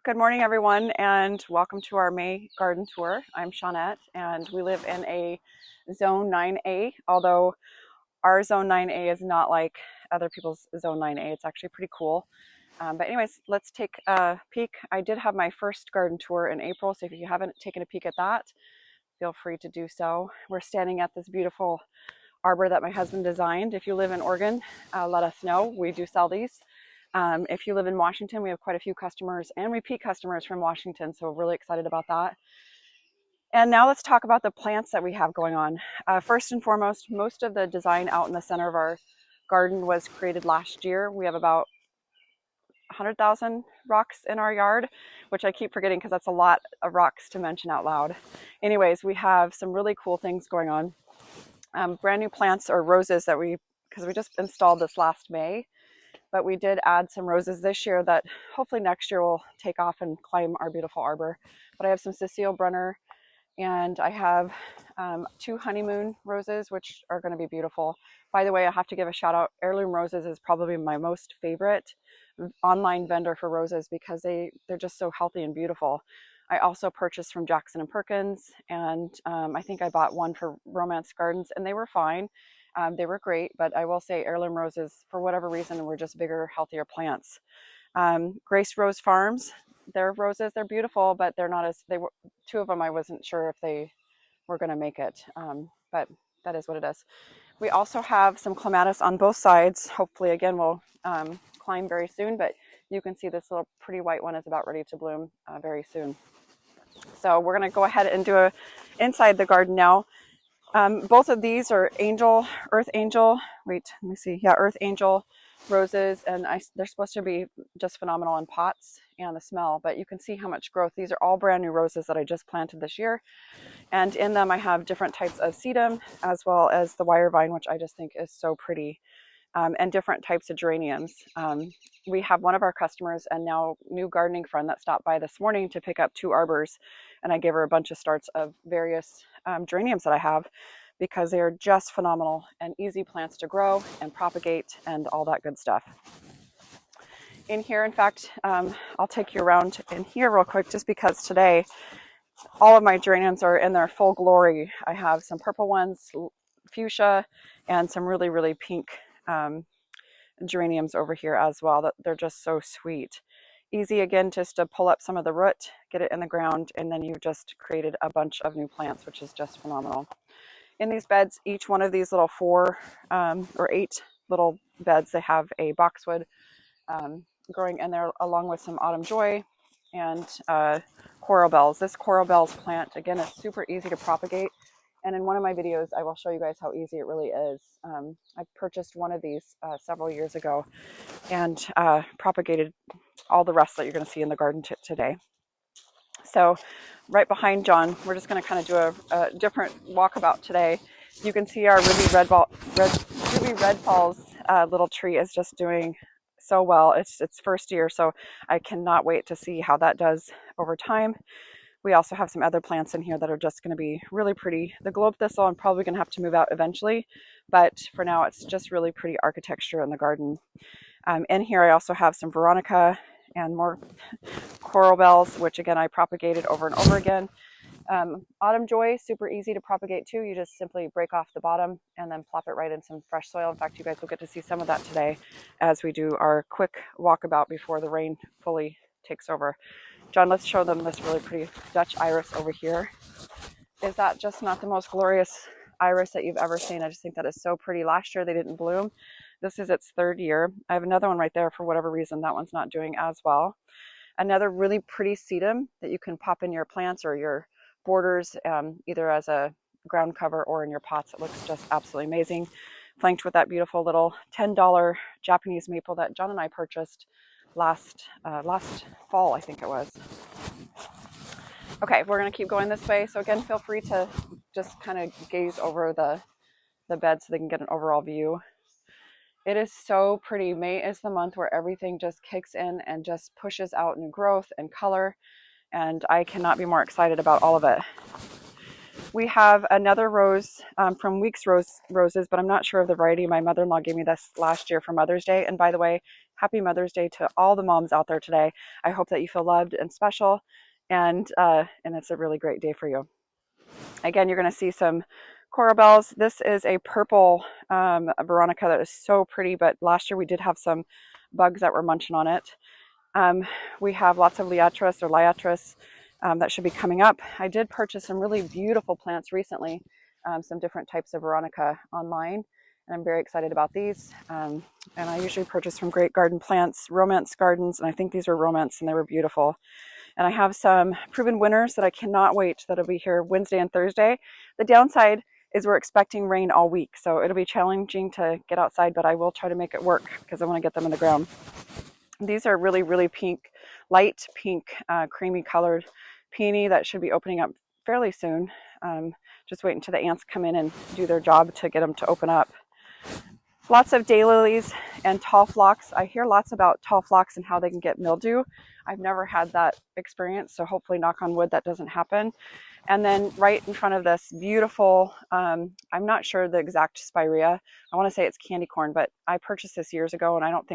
Good morning, everyone, and welcome to our May garden tour. I'm Shawnette, and we live in a Zone 9A, although our Zone 9A is not like other people's Zone 9A. It's actually pretty cool. But anyways, let's take a peek. I did have my first garden tour in April, so if you haven't taken a peek at that, feel free to do so. We're standing at this beautiful arbor that my husband designed. If you live in Oregon, let us know. We do sell these. If you live in Washington, we have quite a few customers and repeat customers from Washington, so really excited about that. And now let's talk about the plants that we have going on. First and foremost, most of the design out in the center of our garden was created last year. We have about 100,000 rocks in our yard, which I keep forgetting because that's a lot of rocks to mention out loud. Anyways, we have some really cool things going on. Brand new plants or roses that because we just installed this last May, but we did add some roses this year that hopefully next year will take off and climb our beautiful arbor. But I have some Cecile Brunner, and I have 2 honeymoon roses, which are going to be beautiful. By the way, I have to give a shout out. Heirloom Roses is probably my most favorite online vendor for roses because they're just so healthy and beautiful. I also purchased from Jackson & Perkins, and I think I bought one for Romance Gardens, and they were fine. They were great, but I will say Heirloom Roses, for whatever reason, were just bigger, healthier plants. Grace Rose Farms, their roses, they're beautiful, but they're not as, 2 of them I wasn't sure if they were going to make it, but that is what it is. We also have some clematis on both sides. Hopefully, again, we'll climb very soon, but you can see this little pretty white one is about ready to bloom very soon. So we're going to go ahead and do inside the garden now. Both of these are Earth Angel. Wait, let me see. Yeah, Earth Angel roses, and they're supposed to be just phenomenal in pots and the smell, but you can see how much growth. These are all brand new roses that I just planted this year, and in them I have different types of sedum as well as the wire vine, which I just think is so pretty, and different types of geraniums. We have one of our customers and now new gardening friend that stopped by this morning to pick up 2 arbors, and I gave her a bunch of starts of various geraniums that I have because they are just phenomenal and easy plants to grow and propagate and all that good stuff. In here, in fact, I'll take you around in here real quick just because today all of my geraniums are in their full glory. I have some purple ones, fuchsia, and some really, really pink geraniums over here as well. They're just so sweet. Easy again just to pull up some of the root, get it in the ground, and then you've just created a bunch of new plants, which is just phenomenal. In these beds, each one of these little 4 or 8 little beds, they have a boxwood growing in there along with some autumn joy and coral bells. This coral bells plant, again, is super easy to propagate. And in one of my videos, I will show you guys how easy it really is. I purchased one of these several years ago and propagated all the rest that you're going to see in the garden today. So right behind John, we're just going to kind of do a different walkabout today. You can see our Ruby Red Falls little tree is just doing so well. It's its first year, so I cannot wait to see how that does over time. We also have some other plants in here that are just going to be really pretty. The globe thistle, I'm probably going to have to move out eventually, but for now it's just really pretty architecture in the garden. In here I also have some Veronica and more coral bells, which again I propagated over and over again. Autumn joy, super easy to propagate too. You just simply break off the bottom and then plop it right in some fresh soil. In fact, you guys will get to see some of that today as we do our quick walkabout before the rain fully takes over. John, let's show them this really pretty Dutch iris over here. Is that just not the most glorious iris that you've ever seen? I just think that is so pretty. Last year they didn't bloom. This is its 3rd year. I have another one right there for whatever reason. That one's not doing as well. Another really pretty sedum that you can pop in your plants or your borders, either as a ground cover or in your pots. It looks just absolutely amazing. Flanked with that beautiful little $10 Japanese maple that John and I purchased last fall, I think it was. Okay, we're going to keep going this way. So again, feel free to just kind of gaze over the bed so they can get an overall view. It is so pretty. May is the month where everything just kicks in and just pushes out new growth and color, and I cannot be more excited about all of it. We have another rose from Weeks Roses, but I'm not sure of the variety. My mother-in-law gave me this last year for Mother's Day, and by the way, happy Mother's Day to all the moms out there today. I hope that you feel loved and special, and it's a really great day for you. Again, you're going to see some coral bells. This is a purple veronica that is so pretty, but last year we did have some bugs that were munching on it. We have lots of liatris that should be coming up. I did purchase some really beautiful plants recently, some different types of veronica online, and I'm very excited about these. And I usually purchase from Great Garden Plants, Romance Gardens, and I think these were Romance, and they were beautiful. And I have some proven winners that I cannot wait, that'll be here Wednesday and Thursday. The downside is we're expecting rain all week, so it'll be challenging to get outside, but I will try to make it work because I want to get them in the ground. These are really, really pink, light pink, creamy colored peony that should be opening up fairly soon. Just wait until the ants come in and do their job to get them to open up. Lots of daylilies and tall phlox. I hear lots about tall phlox and how they can get mildew. I've never had that experience, so hopefully, knock on wood, that doesn't happen. And then right in front of this beautiful, I'm not sure the exact spirea. I want to say it's candy corn, but I purchased this years ago, and I don't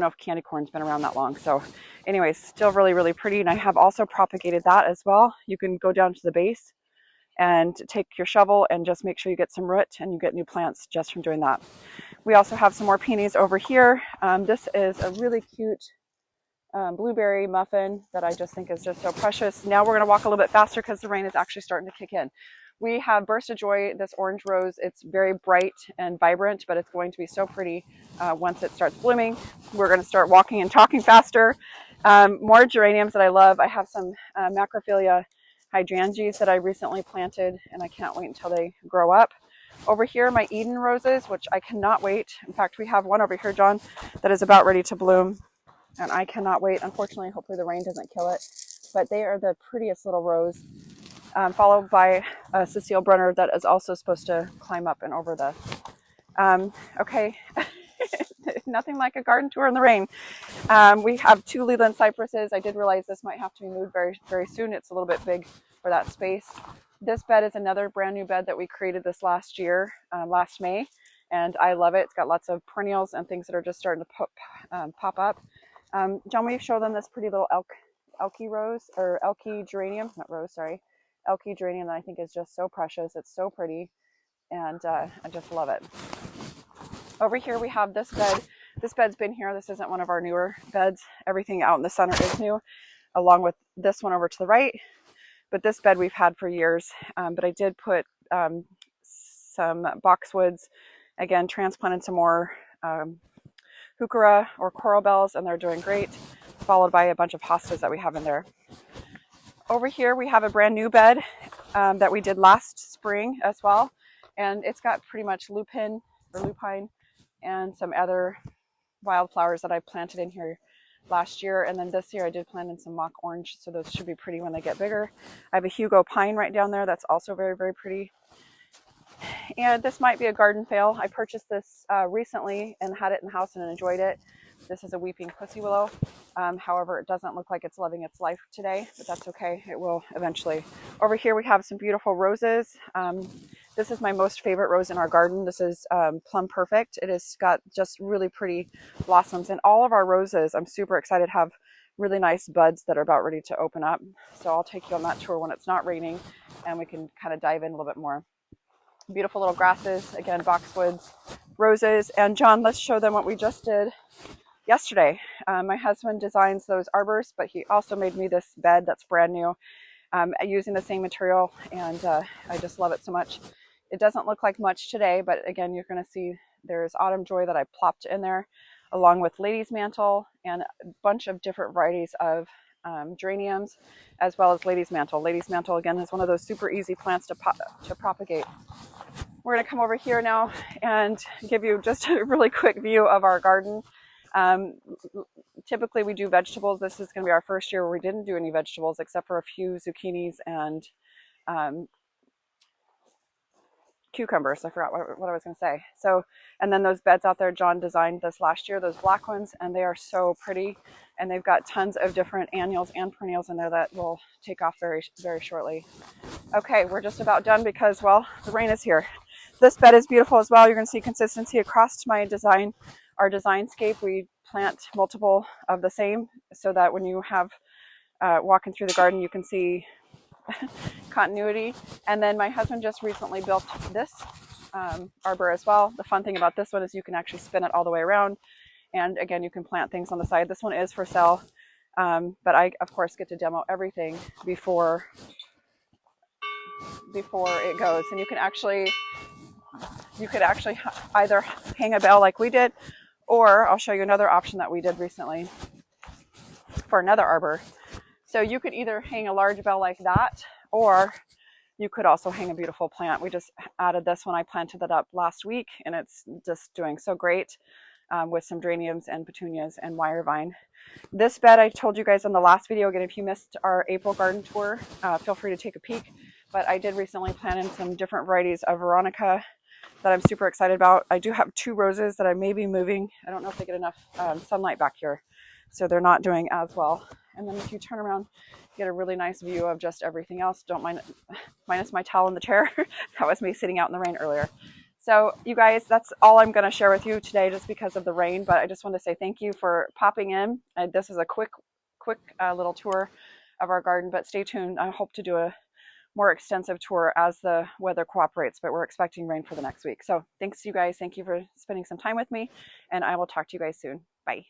know if candy corn's been around that long. So anyways, still really, really pretty. And I have also propagated that as well. You can go down to the base and take your shovel and just make sure you get some root, and you get new plants just from doing that. We also have some more peonies over here. This is a really cute blueberry muffin that I just think is just so precious. Now we're going to walk a little bit faster because the rain is actually starting to kick in. We have Burst of Joy, this orange rose. It's very bright and vibrant, but it's going to be so pretty once it starts blooming. We're going to start walking and talking faster. More geraniums that I love. I have some Macrophylla hydrangeas that I recently planted, and I can't wait until they grow up. Over here, my Eden roses, which I cannot wait. In fact, we have one over here, John, that is about ready to bloom, and I cannot wait. Unfortunately, hopefully the rain doesn't kill it, but they are the prettiest little rose. Followed by a Cecile Brunner that is also supposed to climb up and over the, okay, nothing like a garden tour in the rain. We have 2 Leland cypresses. I did realize this might have to be moved very, very soon. It's a little bit big for that space. This bed is another brand new bed that we created this last year, last May, and I love it. It's got lots of perennials and things that are just starting to pop up. John, will you show them this pretty little Elkie rose, or Elkie geranium, not rose, sorry. Elkie geranium that I think is just so precious. It's so pretty, and I just love it. Over here we have this bed. This bed's been here. This isn't one of our newer beds. Everything out in the center is new, along with this one over to the right. But this bed we've had for years. But I did put some boxwoods, again, transplanted some more heuchera or coral bells, and they're doing great, followed by a bunch of hostas that we have in there. Over here we have a brand new bed that we did last spring as well, and it's got pretty much lupine and some other wildflowers that I planted in here last year, and then this year I did plant in some mock orange, so those should be pretty when they get bigger. I have a Hugo pine right down there that's also very, very pretty. And this might be a garden fail. I purchased this recently and had it in the house and enjoyed it. This is a weeping pussy willow. However, it doesn't look like it's living its life today, but that's okay. It will eventually. Over here we have some beautiful roses. This is my most favorite rose in our garden. This is Plum Perfect. It has got just really pretty blossoms, and all of our roses, I'm super excited, have really nice buds that are about ready to open up. So I'll take you on that tour when it's not raining, and we can kind of dive in a little bit more. Beautiful little grasses, again, boxwoods, roses. And John, let's show them what we just did yesterday. My husband designs those arbors, but he also made me this bed that's brand new using the same material, and I just love it so much. It doesn't look like much today, but again, you're going to see there's Autumn Joy that I plopped in there, along with Lady's Mantle and a bunch of different varieties of geraniums, as well as Lady's Mantle. Lady's Mantle, again, is one of those super easy plants to propagate. We're going to come over here now and give you just a really quick view of our garden. Typically we do vegetables. This is going to be our first year where we didn't do any vegetables except for a few zucchinis and cucumbers. I forgot what I was going to say. So, and then those beds out there, John designed this last year, those black ones, and they are so pretty. And they've got tons of different annuals and perennials in there that will take off very, very shortly. Okay, we're just about done because, well, the rain is here. This bed is beautiful as well. You're going to see consistency across my design Our Designscape, we plant multiple of the same so that when you have walking through the garden, you can see continuity. And then my husband just recently built this arbor as well. The fun thing about this one is you can actually spin it all the way around. And again, you can plant things on the side. This one is for sale, but I, of course, get to demo everything before it goes. And you could actually either hang a bell like we did, or I'll show you another option that we did recently for another arbor. So you could either hang a large bell like that, or you could also hang a beautiful plant. We just added this when I planted it up last week, and it's just doing so great with some geraniums and petunias and wire vine. This bed I told you guys in the last video. Again, if you missed our April garden tour, feel free to take a peek. But I did recently plant in some different varieties of Veronica that I'm super excited about. I do have 2 roses that I may be moving. I don't know if they get enough sunlight back here, so they're not doing as well. And then if you turn around, you get a really nice view of just everything else. Don't mind, minus my towel in the chair. That was me sitting out in the rain earlier. So you guys, that's all I'm going to share with you today just because of the rain. But I just want to say thank you for popping in. This is a quick little tour of our garden, but stay tuned. I hope to do a more extensive tour as the weather cooperates, but we're expecting rain for the next week. So thanks you guys. Thank you for spending some time with me, and I will talk to you guys soon. Bye.